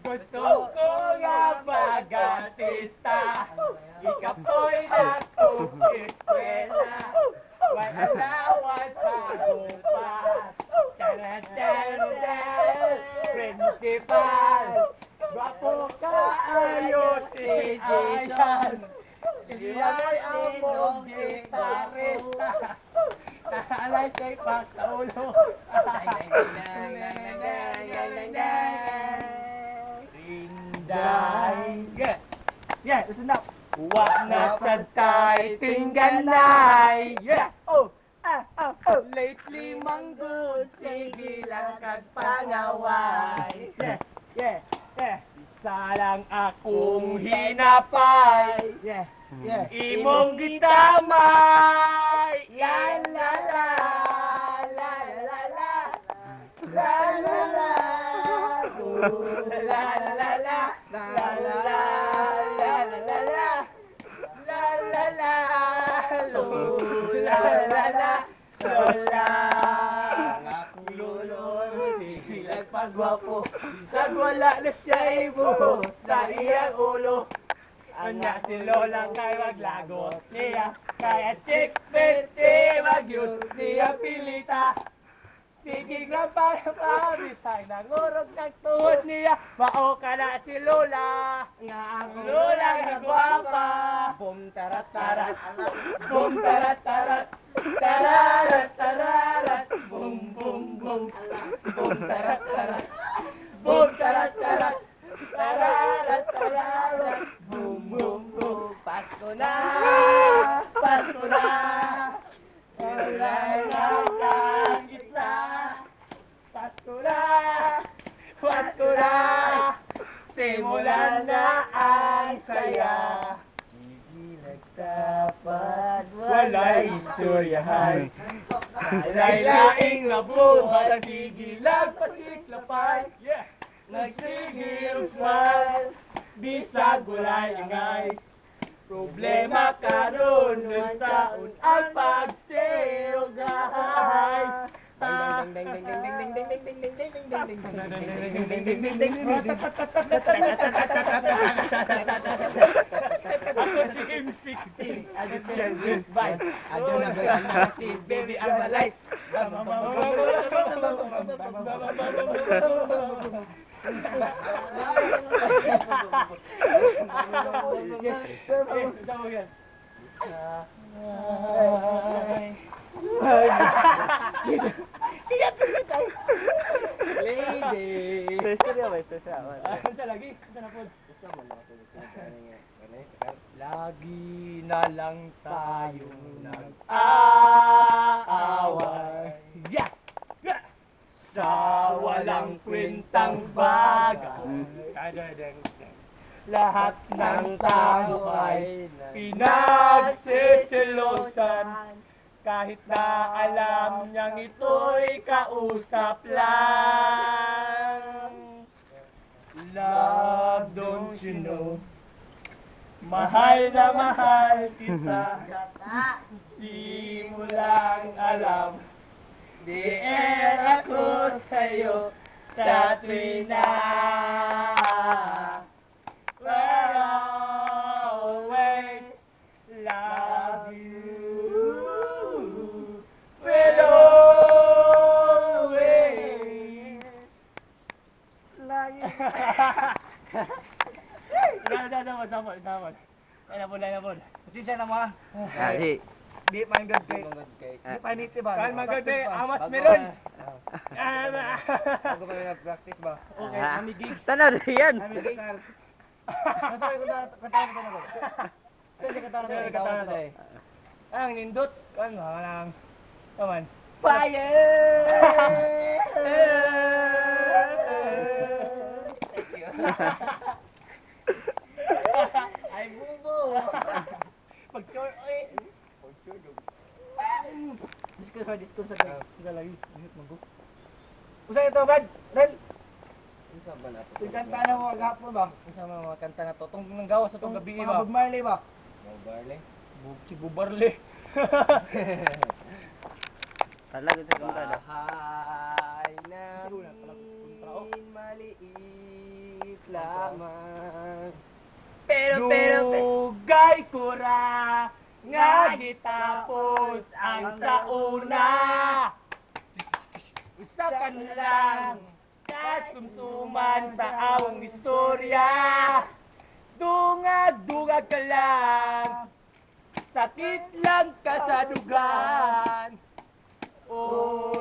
Gusto ko nga mag-artista, ikapoy na kong eskwela, may alawan sa lupa. Taran-taran-taran, principal, gwapo ka ayos si Jason. Iyan ang mong gitarista, alay kay Pak sa ulo. Rinday. Yeah, listen up. Wa na sa tay tingganay. Yeah. Oh. Lately manggod sige lang kag pangaway. Yeah. Isa lang akong hinapay. Yeah. Imong gitamay. La la la la la la la la la la la la pagwapo, bisag wala na siya ibuho sa iyang ulo. Anya si Lola kay maglagot niya, kaya chicks pwede magyud niya pilita. Sige nga para bisay nangurog ng tuhod niya, mao ka na si Lola. Nga ang Lola nga gwapa. Bum tarat tarat Bum tarat tarat, tararat tararat, bum bum bum. Bum tarat tarat, bum tarat tarat, tararat tararat, bum bum bum. Pasko na, Pasko na, wala nang kag-isa. Pasko na, Pasko na, simulan na ang saya. Dapat walay istoryahan, laylaing nabuhat, sige lang pasiklapay. Nagsige og smile, bisag walay ingay. Problema karon nun saon ang pagseogahay. Ako si M16, Adrian Brisbane. Ado na ba ang si Baby Armalite? Lady. Serya ba? Serya. Ano lagi? Ano na po? Lagi na lang tayo nag-aaway. Yeah! Yeah! Sa walang kwentang bagay. Lahat ng tao ay pinagsisilosan. Kahit na alam niyang ito'y kausap lang. Love, don't you know? Mahal na mahal kita. Di mo lang alam. Di ako sa'yo sa tuwing na will always love you. Will always lagi. Sama. Ay na po. Pasensya na mo ha. Di. Di man good kay. Di paniti ba? Kan maganda amas meron. Ako pa may practice ba? Okay, kami gigs. Tanaw na yan. Kami gigs. Nasabay ko na katawa sa nago. Sige katawa na. Ang nindot kan lang. Kaman. Fire! Thank you. Ay bubo. Pag-chor oy. Discuss sa guys. Galay. Usa ito, Brad. Ren. Unsa ba na to? Yung kanta na mo gahapon ba? Unsa man mga kanta na to tong nang gawas sa tong gabi Mga ba? Bob Marley ba? Barley. Si Bubarle. Talaga sa kanta na. Bahay na maliit lamang. Pero, Dugay kura nga gitapos ang sauna. Usa ka na lang kasumsuman sa awong istorya. Dungag-dungag ka lang, sakit lang ka sa dugan. Oh,